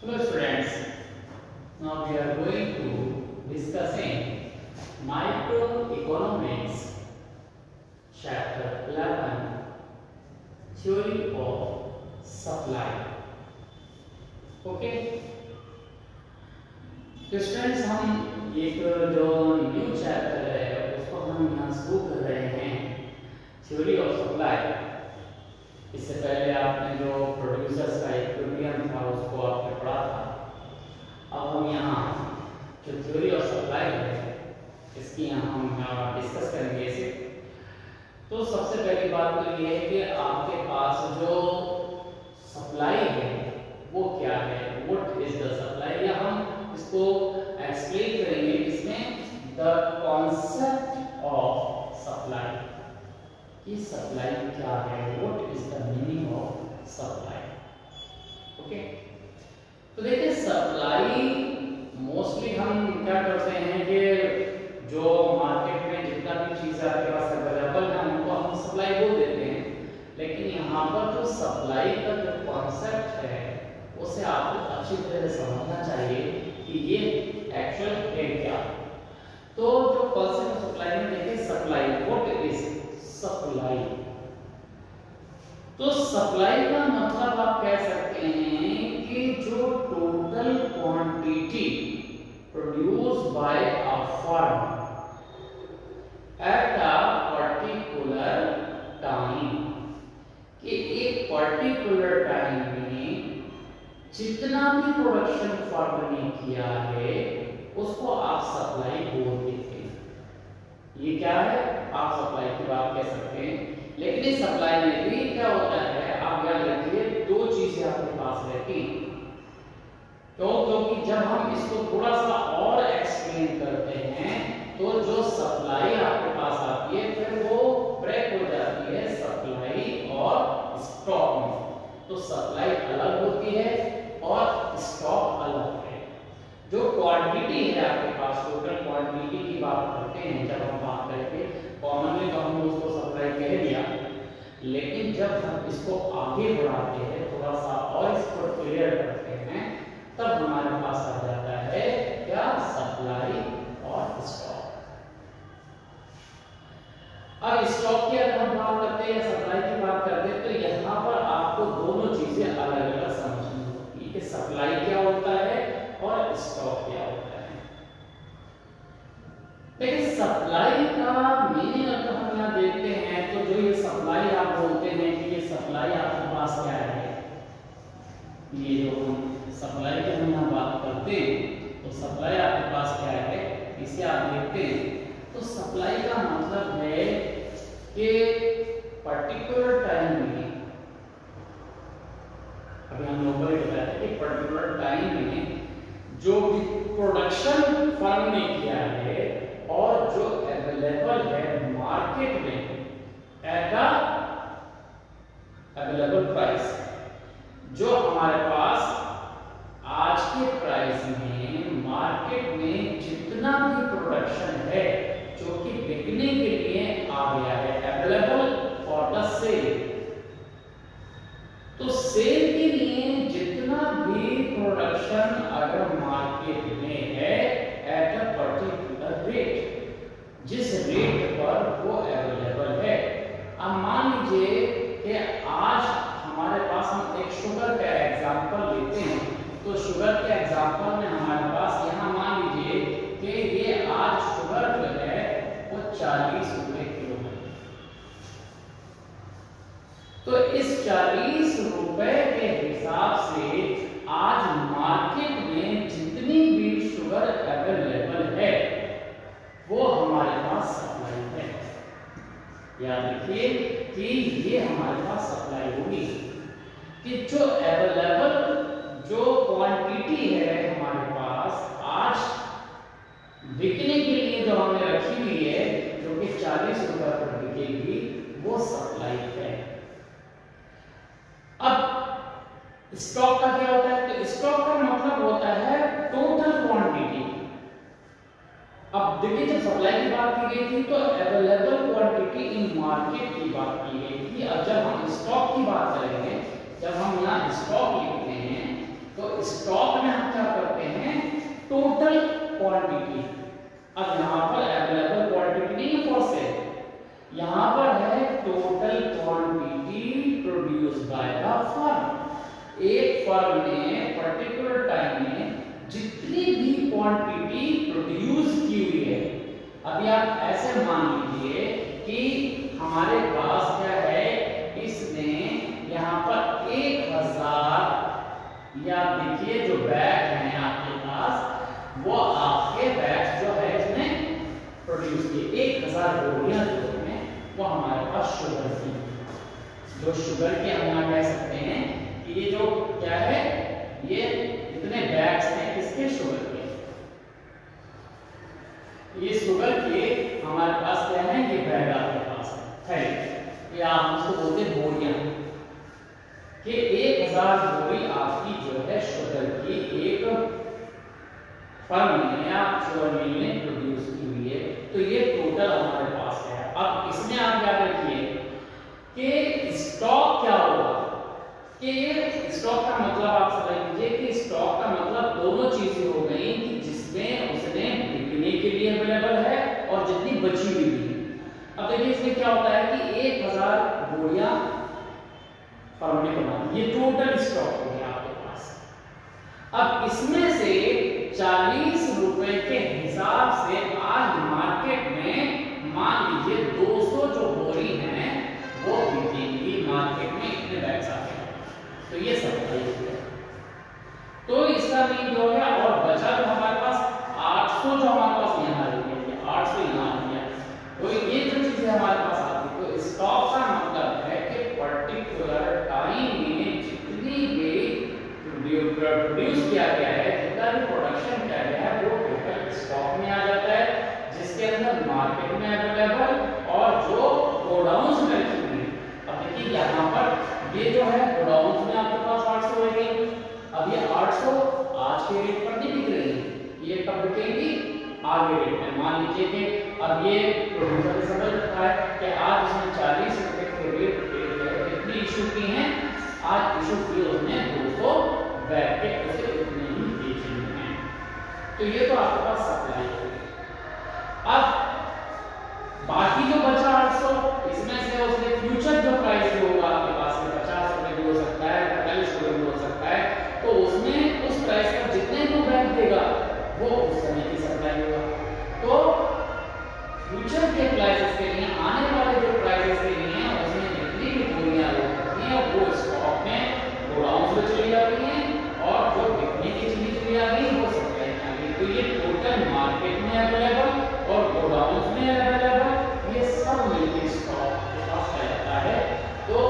Hello students, now we are going to discussing microeconomics chapter 11 theory of supply. Okay, तो students हम एक जो new chapter है उसको हम यहाँ शुरू कर रहे हैं थ्योरी ऑफ सप्लाई। इससे पहले आपने जो प्रोड्यूसर्स का इक्विलिब्रियम था उसको आपने पढ़ा था। अब हम यहाँ जो थ्योरी ऑफ सप्लाई है इसकी यहाँ हम डिस्कस करेंगे इसे। तो सबसे पहली बात तो ये है कि आपके पास जो सप्लाई है वो क्या है, व्हाट इज द सप्लाई, या हम इसको एक्सप्लेन करेंगे इसमें द कॉन्सेप्ट ऑफ सप्लाई कि सप्लाई क्या है, what is the meaning of supply. Okay, तो देखिए सप्लाई मोस्टली हम क्या करते हैं कि जो मार्केट में जितना भी चीज आपके पास अवेलेबल है उनको हम सप्लाई बोल देते हैं, लेकिन यहाँ पर जो सप्लाई का जो कॉन्सेप्ट है उसे आपको अच्छी तरह से समझना चाहिए कि ये एक्चुअल है क्या। तो जो कॉन्सेप्ट ऑफ सप्लाई में देखिए सप्लाई, व्हाट इज सप्लाई। तो सप्लाई का मतलब आप कह सकते हैं कि जो total quantity produce by a firm at a particular time, कि एक पर्टिकुलर टाइम में जितना भी प्रोडक्शन फर्म ने किया है उसको आप सप्लाई बोल देते हैं। ये क्या है, आप सप्लाई की बात कह सकते हैं। लेकिन इस सप्लाई में भी क्या होता है, आप याद रखिए दो चीजें आपके पास रहती हैं। क्योंकि जब हम इसको थोड़ा सा और एक्सप्लेन करते हैं तो जो सप्लाई आपके पास आती है फिर वो ब्रेक हो जाती है सप्लाई और स्टॉक में। तो सप्लाई अलग होती है और स्टॉक अलग है। जो क्वांटिटी है आपके पास, टोटल क्वांटिटी की बात करते हैं जब हम बात करेंगे, कॉमनली तो हमने उसको सप्लाई कह दिया, लेकिन जब हम इसको आगे बढ़ाते हैं थोड़ा सा और इसको क्लियर करते हैं तब हमारे पास आ जाता है क्या, सप्लाई और स्टॉक। अब स्टॉक की अगर हम बात करते हैं या सप्लाई की बात करते हैं तो यहाँ पर आपको दोनों चीजें अलग अलग समझनी होगी कि सप्लाई क्या होता है और स्टॉक क्या होता है। लेकिन सप्लाई का मीनिंग अगर हम यहाँ देखते हैं तो जो ये सप्लाई आप बोलते हैं कि ये सप्लाई आपके पास क्या है, ये जो हम सप्लाई की हम यहाँ बात करते हैं तो सप्लाई आपके पास क्या है, इसे आप देखते हैं तो सप्लाई का मतलब है कि पर्टिकुलर टाइम में, अभी हम लोग को बताया था कि पर्टिकुलर टाइम में जो भी प्रोडक्शन फर्म ने किया है और जो अवेलेबल है मार्केट में एट अ अवेलेबल प्राइस, जो हमारे पास आज के प्राइस में मार्केट में जितना भी प्रोडक्शन है जो कि बिकने के लिए आ गया है, अवेलेबल फॉर द सेल। तो सेल के लिए जितना भी प्रोडक्शन अगर मार्केट में है एट अ पर्टिकुलर रेट, जिस रेट पर वो अवेलेबल है। अब मान लीजिए कि आज हमारे पास, हम एक शुगर का एग्जांपल लेते हैं तो शुगर के एग्जांपल में हमारे पास यहाँ मान लीजिए कि ये आज शुगर जो है वो 40 रुपए किलो है। तो इस 40 रुपए के हिसाब से आज मार्केट में जितनी भी शुगर अवेलेबल है वो हमारे पास सप्लाई है। याद रखिए कि ये हमारे पास सप्लाई होगी कि जो अवेलेबल जो क्वांटिटी है हमारे पास आज बिकने के लिए जो हमने रखी हुई है जो कि 40 रुपए पर बिकेगी वो सप्लाई है। अब स्टॉक का क्या होता है, तो स्टॉक का मतलब होता है टोटल क्वांटिटी। अब देखिए जब सप्लाई की बात की गई थी तो अवेलेबल क्वांटिटी इन मार्केट की बात की गई थी। अब जब हम स्टॉक की बात करेंगे, जब हम यहाँ स्टॉक लिखते हैं तो स्टॉक में हम क्या करते हैं, टोटल क्वांटिटी। अब यहाँ पर अवेलेबल क्वांटिटी नहीं है फॉर सेल, यहाँ पर है total quantity produce by the firm. एक फर्म ने पर्टिकुलर टाइम में जितनी भी क्वांटिटी प्रोड्यूस की हुई है। अभी आप ऐसे मान लीजिए कि हमारे पास क्या है, इसने यहाँ पर 1000 या देखिए जो बैग हैं आपके पास, वो आपके बैग जो है इसने प्रोड्यूस किए 1000 बोरियां जो हैं वो हमारे पास शुगर की, जो शुगर के हम यहाँ कह सकते हैं कि ये जो क्या है, ये इतने बैग्स हैं किसके, शुगर के। ये शुगर के हमारे पास क्या है, ये बैग आपके पास है, ये आप उसको बोलते हैं बोरियां, कि 1000 बोरी आपकी जो है शुगर की एक फर्म ने या शुगर मिल ने प्रोड्यूस की हुई है। तो ये टोटल हमारे पास है। अब इसमें आप याद रखिए कि स्टॉक क्या होगा, कि स्टॉक का मतलब आप समझ लीजिए कि स्टॉक का मतलब दोनों चीजें हो गई कि जिसमें उसने बिकने के लिए अवेलेबल है और जितनी बची हुई भी। अब देखिए इसमें क्या होता है कि 1000 बोरियां फर्म ने बना, ये टोटल स्टॉक हो गया आपके पास। अब इसमें से 40 रुपए के हिसाब से आज मार्केट में मान लीजिए 200 जो बोरी हैं वो बिकेंगी मार्केट में, इतने बैग्स आते हैं, तो ये सप्लाई है। तो इसका मीन जो है, और बचा जो हमारे पास 800 जो हमारे पास यहाँ आ रही है, 800 यहाँ आ रही है, तो ये जो चीजें हमारे पास आती है, तो स्टॉक का मतलब है कि पर्टिकुलर टाइम में जितनी भी प्रोड्यूस किया गया है, जितना भी प्रोडक्शन किया गया है, वो टोटल स्टॉक में आ जाता है, जिसके अंदर मार्केट में अवेलेबल और जो गोडाउन्स में रखी हुई है। अब देखिए यहाँ पर ये जो है गोडाउन्स में आपके पास 800 रहेगी। अब ये 800 आज के रेट पर नहीं बिक रही है, ये कब बिकेंगी, आगे रेट में। मान लीजिए कि अब ये प्रोड्यूसर ने समझ रखा है कि आज इसने 40 रुपए के रेट कितनी इशू की हैं, आज इशू की उसने 200 बैग के, उसे इतने ही बेचने हैं। तो ये तो आपके पास सप्लाई है। अब बाकी जो बचा 800, इसमें से उसने फ्यूचर जो प्राइस होगा आपके पास में 50 रुपए भी हो सकता है, 45 रुपए भी हो सकता है, तो उसमें उस प्राइस पर जितने भी बैग देगा वो उस समय की सप्लाई होगा। तो फ्यूचर के प्राइसेस के लिए, आने वाले जो प्राइसेस के लिए उसमें जितनी भी बोरियां होती हैं वो स्टॉक में गोडाउन में चली जाती हैं, और जो बिकने की चीजें चली आ गई वो सप्लाई में आ गई। तो ये टोटल मार्केट में अवेलेबल और गोडाउन में अवेलेबल, ये सब मिलकर स्टॉक के पास आ जाता है। तो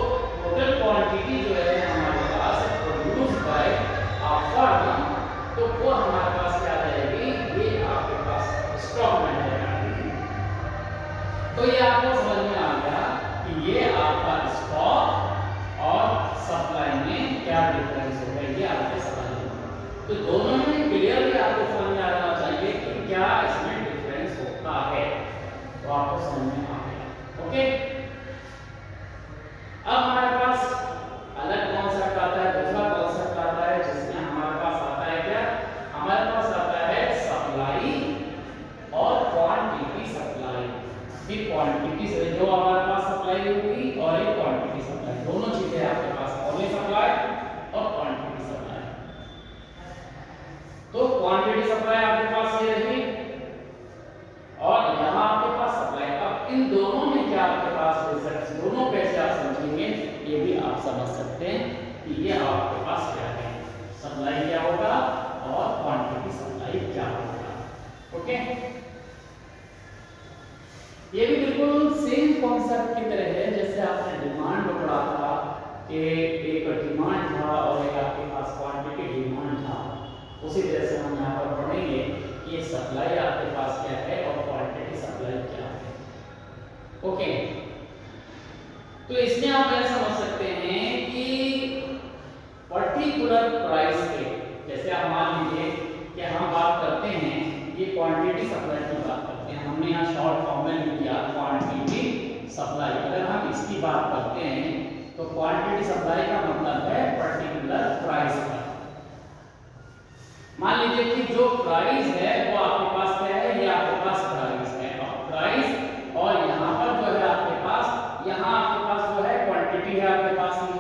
टोटल क्वांटिटी जो है हमारे पास प्रोड्यूस बाय अ फर्म, तो वो हमारे पास क्या आ जाएगी, ये आपके पास स्टॉक में आ जाएगा। तो ये आपको समझ में आ गया कि ये आपका स्टॉक और सप्लाई में क्या डिफरेंस होगा, ये आपके समझ में। तो दोनों में क्लियरली आपको समझ में आना चाहिए कि क्या इसमें डिफरेंस होता है, तो आपको समझ में आ गया। ओके, अब हमारे पास अलग कॉन्सेप्ट आता है, दूसरा कॉन्सेप्ट आता है जिसमें हमारे पास आता है क्या, हमारे पास आता है सप्लाई और क्वांटिटी सप्लाई। ये क्वांटिटी से जो हमारे पास सप्लाई होगी और एक क्वांटिटी सप्लाई, दोनों चीजें आपके पास, ओनली सप्लाई और क्वांटिटी सप्लाई। तो क्वांटिटी सप्लाई आपके पास ये रही और यहाँ आपके पास सप्लाई। अब इन दोनों में क्या आपके पास रिजल्ट्स, दोनों कैसे आप समझेंगे ये भी आप समझ सकते हैं कि ये आपके पास क्या है, सप्लाई क्या होगा और क्वांटिटी सप्लाई क्या होगा। ओके, ये भी बिल्कुल सेम कॉन्सेप्ट की तरह है जैसे आपने डिमांड में पढ़ा था कि एक डिमांड था और एक आपके पास क्वांटिटी डिमांड था। उसी तरह से हम यहाँ पर पढ़ेंगे कि ये सप्लाई आपके पास क्या है और क्वांटिटी सप्लाई क्या है। ओके, तो इसमें आप यह समझ सकते हैं कि पर्टिकुलर प्राइस के, जैसे आप मान लीजिए कि हम बात करते हैं, ये क्वांटिटी सप्लाई की बात करते हैं, हमने यहाँ शॉर्ट फॉर्म में लिख दिया क्वांटिटी सप्लाई। अगर हम इसकी बात करते हैं तो क्वांटिटी सप्लाई का मतलब है पर्टिकुलर प्राइस का। मान लीजिए कि जो प्राइस है वो आपके पास क्या है, ये आपके पास प्राइस है, और प्राइस और यहाँ पर जो है आपके पास, यहाँ आपके पास जो है क्वांटिटी है, आपके पास ये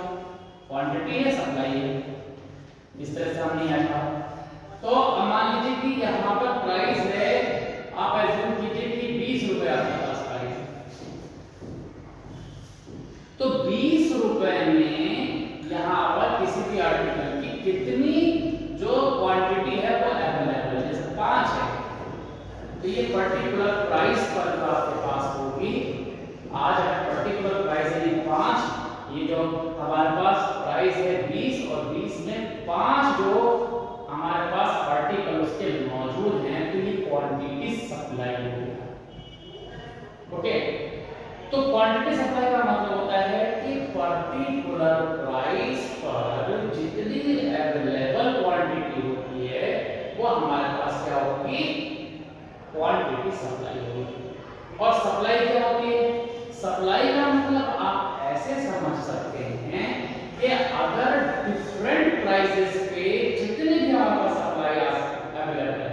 क्वांटिटी है, सप्लाई है। इस तरह से हमने यहाँ कहा। तो अब मान लीजिए कि यहाँ पर प्राइस है, आप एज्यूम कीजिए कि 20 रुपए आपके पास प्राइस है। तो 20 रुपए में यहाँ पर किसी भी आर्टिकल की कितनी जो क्वांटिटी है वो अवेलेबल है, जैसे 5 है, तो ये पर्टिकुलर प्राइस पर जो आपके पास होगी, आज है पर्टिकुलर प्राइस है 5, ये जो हमारे पास प्राइस है 20 और 20 में 5 जो हमारे पास आर्टिकल उसके मौजूद हैं, तो ये क्वांटिटी सप्लाई होगी। ओके, तो क्वांटिटी सप्लाई का मतलब होता है कि पर्टिकुलर प्राइस पर जितनी अवेलेबल क्वांटिटी होती है वो हमारे पास क्या होगी, क्वांटिटी सप्लाई होगी। और सप्लाई क्या होती है, सप्लाई का मतलब आप ऐसे समझ सकते हैं कि अगर डिफरेंट प्राइसेस पे जितने भी हमारे पास सप्लाई अवेलेबल है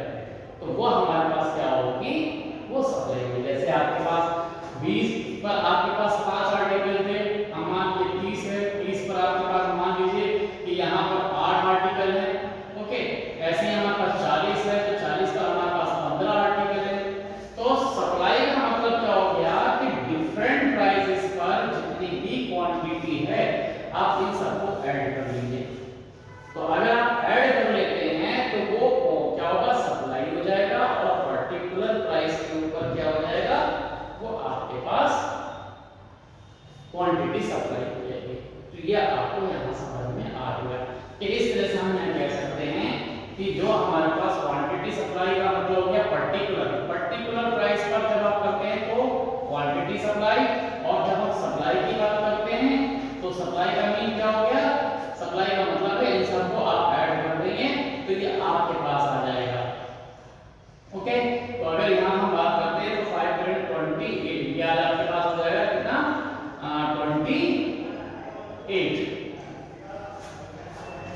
तो वो हमारे पास क्या होगी, वो सप्लाई होगी। जैसे आपके पास 20 पर आपके पास 5 आर्टिकल थे, हम मान लीजिए 30 है, 30 पर आपके पास मान लीजिए कि यहाँ पर 8 आर्टिकल है। ओके, ऐसे ही हमारे पास 40 है, तो 40 पर हमारे पास 15 आर्टिकल है। तो सप्लाई का मतलब क्या हो गया कि डिफरेंट प्राइसेस पर जितनी भी क्वांटिटी है आप इन सबको ऐड कर लीजिए। तो अगर आप ऐड कर लेते हैं तो वो क्या होगा, सप्लाई हो जाएगा, और पर्टिकुलर प्राइस के ऊपर क्या हो जाएगा, वो आपके पास क्वांटिटी सप्लाई हो जाएगी। तो ये आपको यहाँ समझ में आ गया कि इस तरह से हम यहाँ कह सकते हैं कि जो हमारे पास क्वांटिटी सप्लाई का मतलब हो गया पर्टिकुलर प्राइस पर जब आप करते हैं तो क्वांटिटी सप्लाई, और जब हम सप्लाई की बात करते हैं तो सप्लाई का मीन क्या हो गया, सप्लाई का मतलब है इन सबको आप ऐड कर देंगे तो ये आपके पास आ जाएगा। ओके, तो अगर यहाँ हम बात करते हैं तो 5 × 28 ये आपके पास हो जाएगा कितना, 28।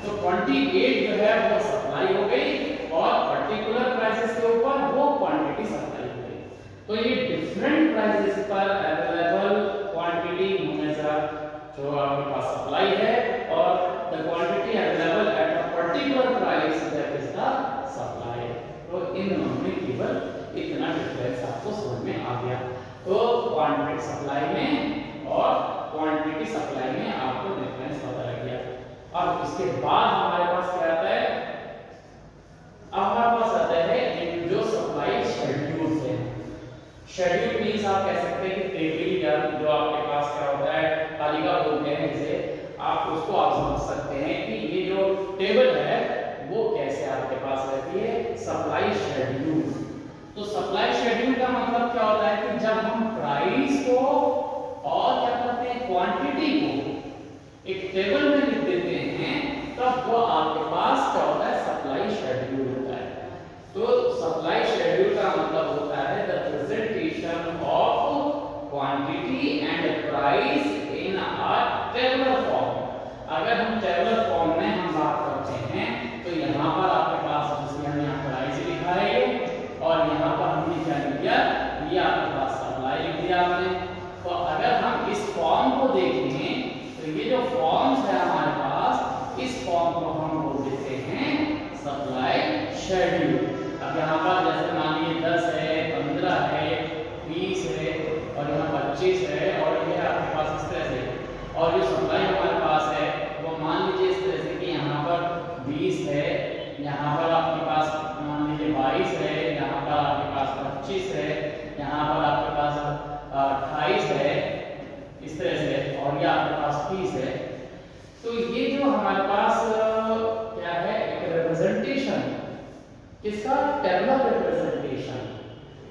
तो 28 जो है वो सप्लाई हो गई और पर्टिकुलर प्राइसेस के ऊपर वो क्वांटिटी सप्लाई हो गई। तो ये डिफरेंट प्राइसेस पर अवेलेबल क्वांटिटी हमेशा जो आपके पास सप्लाई है, और the quantity available at a particular price that is the supply. तो इन दोनों में केवल इतना डिफरेंस आपको समझ में आ गया। तो क्वांटिटी सप्लाई में और क्वांटिटी सप्लाई में आपको डिफरेंस पता लग गया। अब इसके बाद हमारे पास क्या आता है, अब हमारे पास आता है जो सप्लाई शेड्यूल है। शेड्यूल मींस आप कह सकते हैं कि टेबल या जो आपके पास क्या होता है, तालिका बोलते हैं जिसे, आप उसको आप समझ सकते हैं कि ये जो टेबल है वो कैसे आपके पास रहती है, सप्लाई शेड्यूल। तो सप्लाई शेड्यूल का मतलब क्या होता है कि जब हम प्राइस को और क्या करते हैं, क्वांटिटी को एक टेबल में लिख देते हैं, तब वो आपके पास क्या होता है, सप्लाई शेड्यूल होता है। तो सप्लाई शेड्यूल का मतलब होता है the presentation of quantity and price in a tabular form. अगर हम टेबुलर फॉर्म में हम बात करते हैं तो यहाँ पर आपके पास जैसे हमने यहाँ प्राइस लिखा है और यहाँ पर हमने क्या लिखा, ये आपके पास सप्लाई लिख दिया आपने। तो अगर हम इस फॉर्म को देखें तो ये जो फॉर्म्स है हमारे पास, इस फॉर्म को हम बोल देते हैं सप्लाई शेड्यूल। अब यहाँ पर जैसे मान लीजिए 10 है, 15 है, 20 है और यहाँ 25 है, और ये आपके पास इस तरह से, और जो सप्लाई हमारे पास है वो मान लीजिए इस तरह से कि यहाँ पर 20 है, यहाँ पर आपके पास मान लीजिए 22 है, यहाँ पर आपके पास 25 है, यहाँ पर आपके पास 28 है, इस तरह से, और ये आपके पास 30 है। तो ये जो हमारे पास क्या है, एक रिप्रेजेंटेशन किसका, टेबुलर रिप्रेजेंटेशन।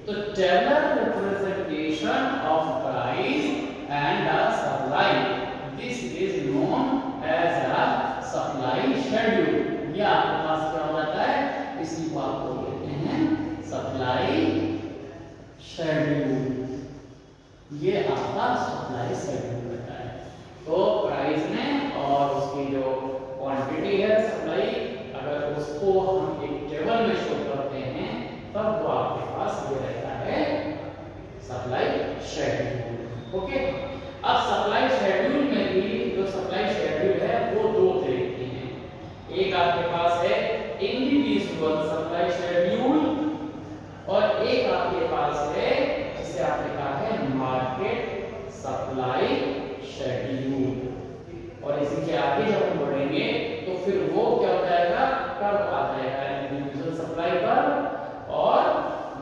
तो tabular representation of price and supply, this is known as a supply schedule. ये आपके पास क्या हो जाता है, इसी को आप बोल देते हैं सप्लाई शेड्यूल। ये आपका सप्लाई शेड्यूल रहता है। तो प्राइस में और उसकी जो क्वांटिटी है सप्लाई, अगर उसको हम एक टेबल में शो करते हैं, तब वो आपके पास ये रहता है सप्लाई शेड्यूल। ओके, अब सप्लाई शेड्यूल में भी जो सप्लाई शेड्यूल है वो दो तरह के हैं। एक आपके पास है इंडिविजुअल सप्लाई शेड्यूल और एक आपके पास है जिसे आपने कहा है मार्केट सप्लाई शेड्यूल। और इसी के आगे जब हम बढ़ेंगे तो फिर वो क्या हो जाएगा, कब आ जाएगा इंडिविजुअल सप्लाई पर और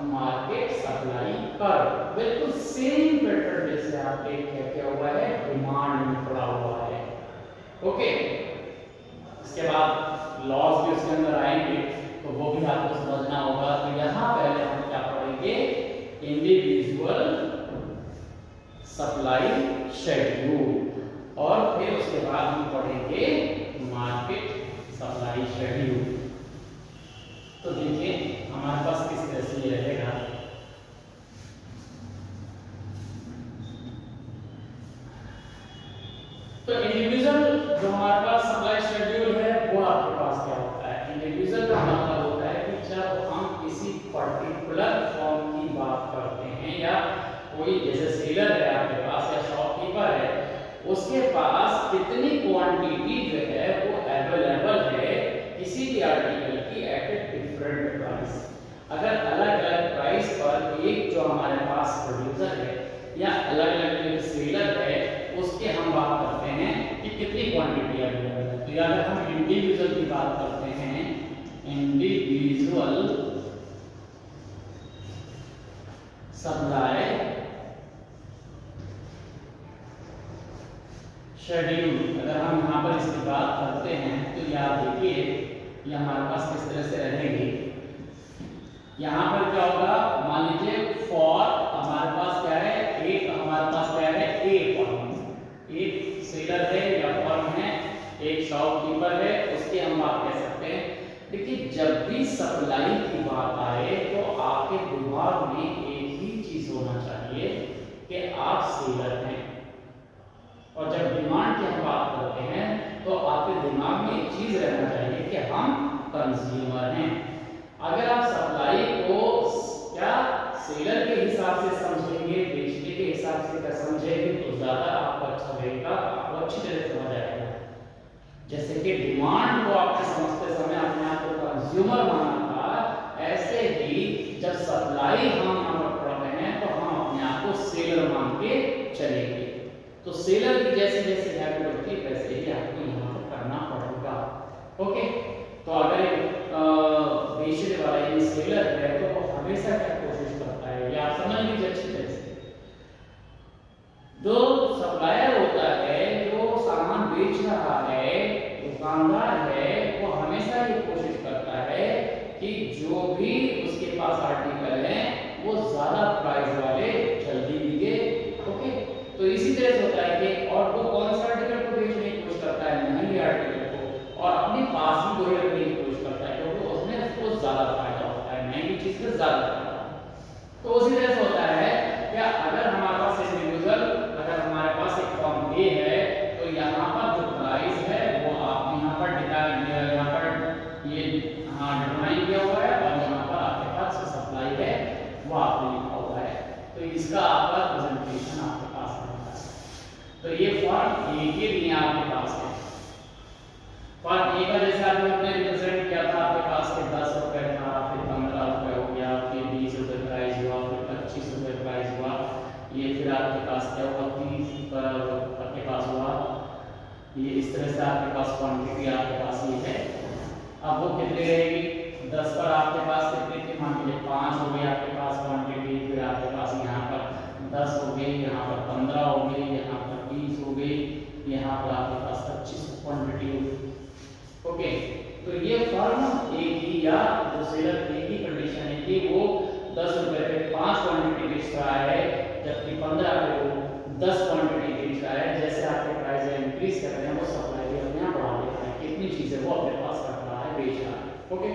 मार्केट सप्लाई पर। बिल्कुल सेम पैटर्न जैसे आपके क्या हुआ है, डिमांड में पड़ा हुआ है। ओके, इसके बाद लॉज भी उसके अंदर आएंगे तो वो भी आपको समझना होगा। तो यहाँ पहले हम क्या पढ़ेंगे, इंडिविजुअल सप्लाई शेड्यूल और फिर उसके बाद हम पढ़ेंगे मार्केट सप्लाई शेड्यूल। तो देखिए हमारे पास किस तरह से ये रहेगा। तो इंडिविजुअल जो हमारे पास सप्लाई शेड्यूल है वो आपके पास क्या होता है, इंडिविजुअल का मतलब होता है कि जब हम किसी पर्टिकुलर फॉर्म की बात करते हैं या कोई जैसे सेलर है आपके पास या शॉपकीपर है, उसके पास कितनी क्वांटिटी जो है वो अवेलेबल है किसी भी आर्टिकल की एट ए डिफरेंट प्राइस। अगर अलग अलग प्राइस पर एक जो हमारे पास प्रोड्यूसर है या अलग अलग जो सेलर है उसके हम बात करते हैं कि कितनी क्वांटिटी अवेलेबल है। तो अगर हम इंडिविजुअल की बात करते हैं, इंडिविजुअल सप्लाई शेड्यूल, अगर हम यहाँ पर इसकी बात करते हैं तो ये आप देखिए ये हमारे पास किस तरह से रहेगी। यहाँ पर क्या होगा, मान लीजिए फॉर हमारे पास क्या है, एक हमारे पास क्या है, ए फॉर्म, एक सेलर है या फॉर्म है, एक शॉपकीपर है, उसके हम बात कह सकते हैं। देखिए जब भी सप्लाई की बात आए तो आपके दिमाग में एक ही चीज होना चाहिए कि आप सेलर हैं, और जब डिमांड की हम बात करते हैं तो आपके दिमाग में एक चीज रहना चाहिए कि हम कंज्यूमर हैं। अगर आप सप्लाई को क्या सेलर के हिसाब से समझेंगे, बेचने के हिसाब से क्या समझेंगे तो ज्यादा आपको अच्छा लगेगा, आपको अच्छी तरह समझ आएगा। जैसे कि डिमांड को आपके समझते समय अपने आप को कंज्यूमर माना था, ऐसे ही जब सप्लाई हम यहाँ पर पढ़ रहे हैं तो हम अपने आप को सेलर मान के चलेंगे। तो सेलर की जैसे जैसे हैबिट होती है वैसे ही आपको यहाँ पर करना पड़ेगा। ओके, तो अगर बेचने वाला ये सेलर है तो वो हमेशा क्या कोशिश करता है, ये आप समझ लीजिए अच्छी तरह से। जो सप्लायर होता है, जो सामान बेच रहा है, दुकानदार है, वो हमेशा ये कोशिश करता है कि जो भी उसके पास आर्टिकल है वो ज्यादा प्राइस वाले जल्दी बिके। ओके, तो इसी तरह से होता है कि और वो कौन सा आर्टिकल को बेचने की कोशिश करता है, महंगे आर्टिकल को, और अपने पास ही कोई रखने की कोशिश करता है क्योंकि उसमें उसको ज्यादा फायदा होता है, महंगी चीज से ज्यादा फायदा। तो उसी तरह से होता है क्या, अगर हमारे पास इंडिविजुअल, अगर हमारे पास एक फॉर्म ए है तो यहाँ पर जो प्राइस है वो आप यहाँ पर यहाँ पर ये डिफाइन किया हुआ है और यहाँ पर आपके पास जो सप्लाई है वो आपने लिखा हुआ है। तो इसका आपका प्रेजेंटेशन आपके पास रहता है। तो ये फॉर्म ए के लिए आपके पास है। फॉर्म ए का जैसे आपने रिप्रेजेंट किया था, आपके पास के 10 रुपए था, फिर 15 रुपए हो गया, फिर 20 रुपए प्राइस हुआ, फिर 25 रुपए प्राइस हुआ, ये फिर आपके पास क्या हुआ, 30 आपके पास हुआ। ये इस तरह से आपके पास क्वांटिटी आपके पास ये है। अब वो कितनी रहेगी, 10 पर आपके पास कितनी थी, मान लीजिए 5 हो गई आपके पास क्वांटिटी, फिर आपके पास यहाँ पर 10 हो गई, यहाँ पर 15 हो गई, यहाँ पर 20 हो गई, यहाँ पर आपके पास 25 क्वांटिटी होगी। ओके, तो ये फर्म एक ही या जो सेलर एक ही कंडीशन है कि वो 10 रुपए पे 5 क्वांटिटी बेच रहा है, जबकि 15 पे वो 10 क्वांटिटी बेच रहा है। जैसे आपके प्राइस इंक्रीज कर रहे हैं वो सप्लाई भी अपने आप बढ़ा देता है, कितनी चीजें वो अपने पास रख रहा है, बेच रहा है। ओके,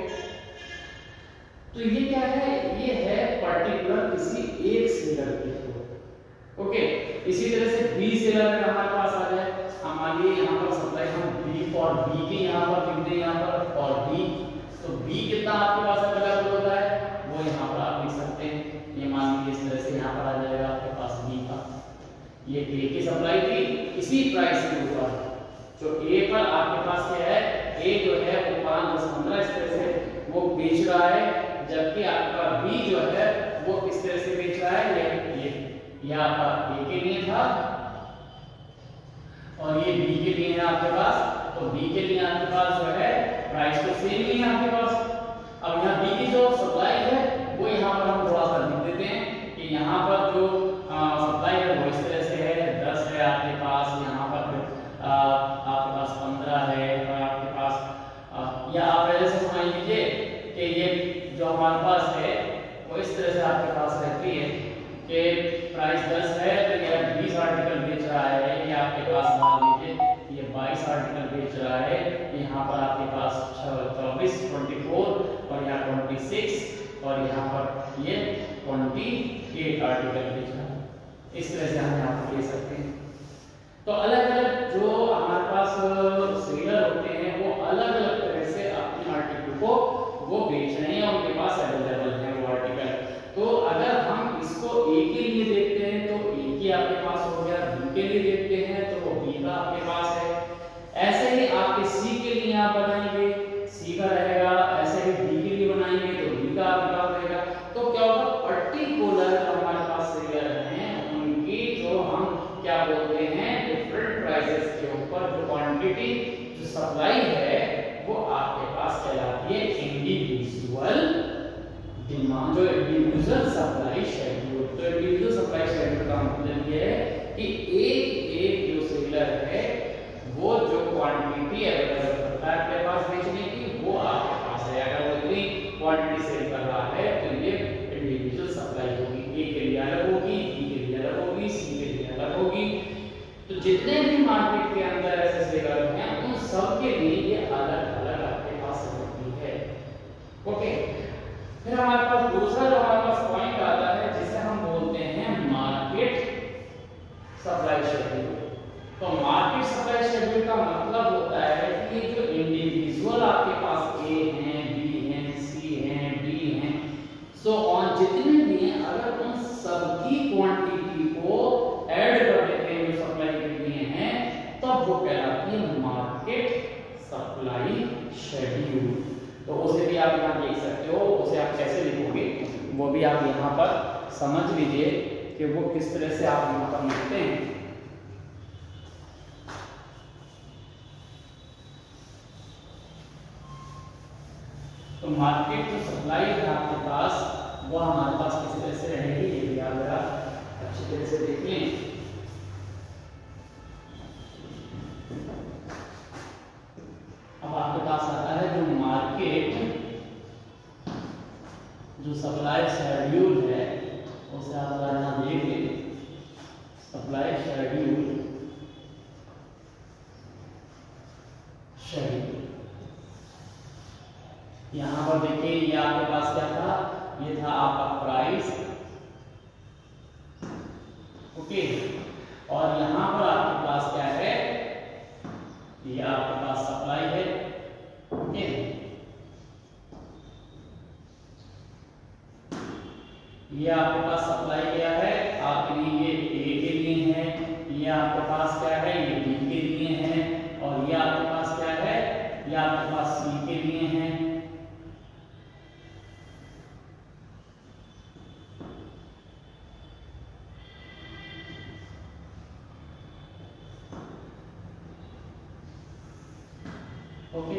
तो ये क्या है, ये है पर्टिकुलर किसी एक सेलर के थ्रू। ओके, इसी तरह से बी सेलर अगर हमारे पास आ जाए, हमारे यहाँ पर सप्लाई हम बी फॉर बी के यहाँ पर लिख दें यहाँ पर, और बी तो बी कितना आपके पास अवेलेबल होता है वो यहाँ पर आप लिख सकते हैं। ये मान लीजिए इस तरह से यहाँ पर आ जाएगा आपके पास बी का, ये ए की सप्लाई थी इसी प्राइस के ऊपर, जो ए पर आपके पास क्या है, ए जो है वो 5, 10, 15 इस तरह से वो बेच रहा है, जबकि आपका बी जो है वो किस तरह से बेच रहा है, ये आपका ए के लिए था और ये बी के लिए है आपके पास। तो बी के लिए आपके पास जो है प्राइस तो सेम ही है आपके पास। अब यहाँ बी की जो सप्लाई है वो यहाँ पर हम थोड़ा सा लिख देते हैं कि यहाँ पर जो सप्लाई है वो इस तरह से है, 10 है आपके पास, यहाँ पर आपके पास 15 है और आपके पास या आप ऐसे से समझ लीजिए कि ये जो हमारे पास है वो इस तरह से आपके पास रहती है कि प्राइस 10 है तो ये 20 आर्टिकल बेच रहा है, ये आपके पास मान लीजिए ये 22 आर्टिकल बेच रहा है, यहाँ पर आपके पास 24, 24 और यहाँ 26 और यहाँ पर ये 28 आर्टिकल बेच रहा है। इस तरह से हम यहाँ पर ले सकते हैं। तो अलग अलग जो हमारे पास सेलर होते हैं वो अलग अलग तरह से अपने आर्टिकल को वो बेच रहे हैं, उनके पास अवेलेबल है वो आर्टिकल। तो अगर हम इसको ए के लिए देखते हैं तो ए की आपके पास हो गया, बी के लिए देखते हैं तो वो बी का आपके पास है, ऐसे ही आपके सी के लिए आप बनाएंगे सी का रहेगा, ऐसे ही डी के लिए बनाएंगे तो डी का आपके पास रहेगा। तो क्या होगा, पर्टिकुलर हमारे पास सेलर हैं उनकी जो हम क्या बोलते हैं डिफरेंट प्राइसेस के ऊपर जो क्वांटिटी जो सप्लाई है वो आपके पास कहलाती है इंडिविजुअल डिमांड, जो इंडिविजुअल सप्लाई शेड्यूल। तो इंडिविजुअल सप्लाई शेड्यूल का मतलब ये है कि एक जो सेलर है वो जो क्वांटिटी अवेलेबल करता है अपने पास बेचने की वो आपके पास है। अगर वो इतनी क्वांटिटी सेल कर रहा है तो ये इंडिविजुअल सप्लाई होगी, ए के लिए अलग होगी, बी के लिए अलग होगी, सी के लिए अलग होगी। तो जितने भी मार्केट के अंदर ऐसे सेलर हैं उन सब के लिए ये अलग अलग आपके पास होती है। ओके, फिर हमारे पास दूसरा जो हमारे पास पॉइंट आता है जिसे हम बोलते हैं मार्केट सप्लाई शेड्यूल। तो मार्केट सप्लाई शेड्यूल का मतलब होता है कि जो इंडिविजुअल आपके पास ए हैं, बी हैं, सी हैं, डी हैं, सो ऑन जितने भी हैं, अगर उन सबकी क्वांटिटी को ऐड कर देते हैं जो सप्लाई के लिए हैं तब वो कहलाती है मार्केट सप्लाई शेड्यूल। तो उसे भी आप यहाँ देख सकते हो, उसे आप कैसे लिखोगे वो भी आप यहाँ पर समझ लीजिए कि वो किस तरह से आप यहाँ पर लिखते हैं। तो मार्केट जो सप्लाई है आपके पास वो हमारे पास किस तरह से रहेगी ये भी आप अच्छी तरह से देख लें। अब आपके पास आता है जो मार्केट जो सप्लाई शेड्यूल है उसे आप यहाँ देख लें, सप्लाई शेड्यूल यहाँ पर देखिए ये आपके पास क्या था, ये था आपका प्राइस, ओके, और यहाँ पर आपके पास क्या है, ये आपके पास सप्लाई है, ओके, ये आपके पास सप्लाई क्या है आपके लिए, ये ए के लिए है, ये आपके पास क्या है, ये बी के लिए है, और ये आपके पास क्या है, ये आपके पास सी के लिए है। ओके,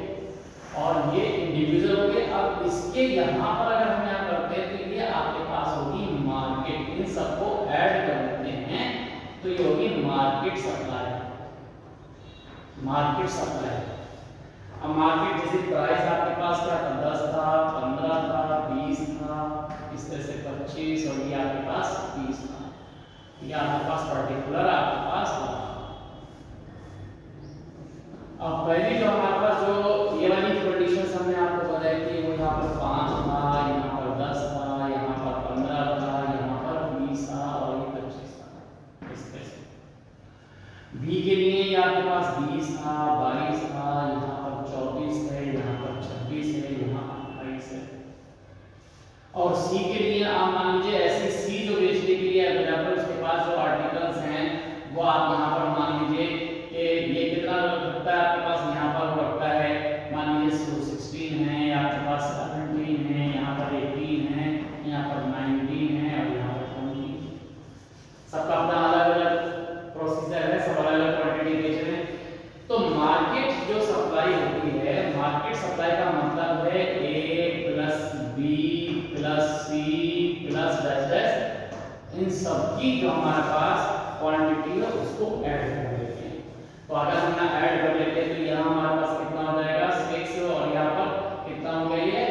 और ये इंडिविजुअल हो गए। अब इसके यहाँ पर अगर हम यहाँ करते हैं तो ये आपके पास होगी मार्केट, इन सबको ऐड कर देते हैं तो ये होगी मार्केट सप्लाई, मार्केट सप्लाई। अब मार्केट जैसे प्राइस आपके पास क्या था, 10 था, 15 था, 20 था, इस तरह से 25 और ये आपके पास 30 था, ये आपके पास पर्टिकुलर आपके पास था। अब पहली जो हमारे पास जो ये वाली कंडीशंस हमने आपको बताई थी वो यहाँ पर 5 था, यहाँ पर 10 था, यहाँ पर 15 था, यहाँ पर 20 था और ये 25 था, इस तरह से। बी के लिए ये आपके पास 20 था, 22 था, यहाँ पर 24 है, यहाँ पर 26 है, यहाँ 28 है। और सी के लिए आप मान लीजिए ऐसे सी जो बेचने के लिए अवेलेबल उसके पास जो आर्टिकल्स हैं वो आप यहाँ पर मान लीजिए कि ये कितना रखता है आपके पास, यहाँ पर वो रखता है मान लीजिए 16 है, आपके पास 17 है, यहाँ पर 18 है, यहाँ पर 19 है और यहाँ पर 20। सबका अपना अलग अलग प्रोसीजर है, सब अलग अलग क्वांटिटी बेच रहे हैं। तो मार्केट जो सप्लाई होती है, मार्केट सप्लाई का मतलब है A plus B plus C plus dash dash, इन सब की जो हमारे पास क्वांटिटी है उसको ऐड कर देते हैं। तो अगर हम यहाँ ऐड कर लेते हैं तो यहाँ हमारे पास कितना हो जाएगा 6 और यहाँ पर कितना हो गया ये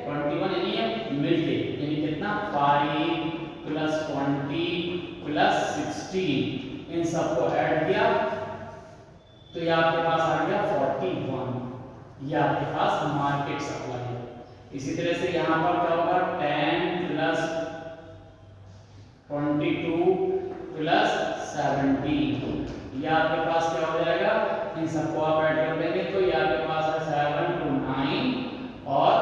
21, यानी ये मिलके यानी कितना 5 प्लस 20 प्लस 16, इन सबको ऐड किया तो ये आपके पास आ गया 41। ये आपके पास मार्केट सप्लाई है। इसी तरह से यहाँ पर क्या होगा 10 प्लस 22 प्लस 17, ये आपके पास क्या हो जाएगा, इन सबको आप ऐड कर देंगे तो ये आपके पास है 7 to 9 और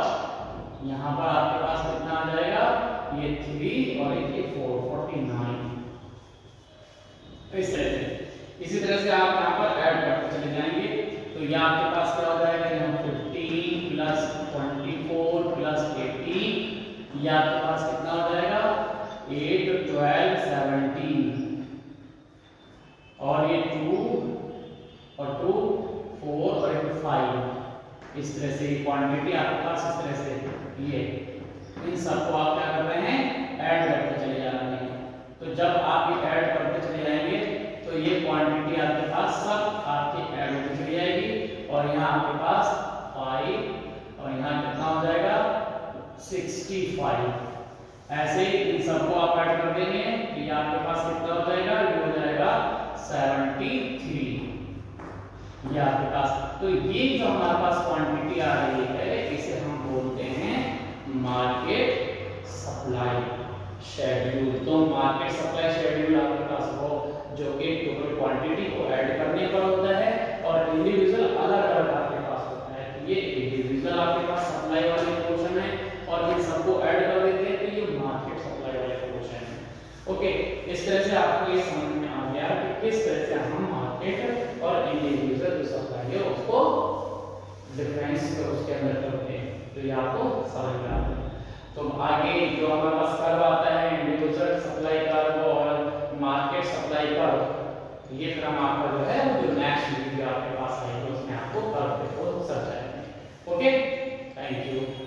यहाँ पर आपके पास कितना आ जाएगा ये 3 और ये 4, 49। इस तरह से इसी तरह से आप यहाँ पर ऐड करते चले जाएंगे तो ये आपके पास क्या हो जाएगा यहाँ 15 प्लस 24 प्लस 18, ये आपके पास कितना हो जाएगा 8 12 17 और ये 2 और 2 4 और 5। इस तरह से क्वांटिटी आपके पास इस तरह से ये इन सबको आप क्या कर रहे हैं ऐड करते चले जा रहे हैं। तो जब आप ये ऐड करते चले जाएंगे तो ये क्वांटिटी आपके पास सब आपकी ऐड होती चली जाएगी और यहाँ आपके पास 5 और यहाँ कितना हो जाएगा 65। ऐसे इन सबको आप ऐड कर देंगे तो ये आपके पास कितना हो जाएगा, ये हो जाएगा 73। ये आपके पास, तो ये जो हमारे पास क्वांटिटी आ रही है इसे हम बोलते हैं मार्केट सप्लाई शेड्यूल। तो मार्केट सप्लाई शेड्यूल आपके पास हो जो कि टोटल क्वांटिटी को ऐड करने पर होता है और इंडिविजुअल अलग अलग आपके पास होता है। तो ये इंडिविजुअल आपके पास सप्लाई वाले पोर्शन है और इन सबको ऐड कर देते हैं तो ये मार्केट सप्लाई वाले पोर्शन है। ओके, इस तरह से आपको ये समझ में आ गया कि किस तरह से हम मार्केट और इंडिविजुअल जो सप्लाई है उसको डिफरेंस उसके अंदर करते हैं। तो ये आपको समझ में आ गया। तो आगे जो हमारे पास कर्व आता है इंडिविजुअल सप्लाई कर्व और मार्केट सप्लाई कर्व, तो ये फिर हम आपका जो है जो नेक्स्ट वीडियो आपके पास आएगी उसमें आपको कर्व को समझाएंगे। Okay, thank you.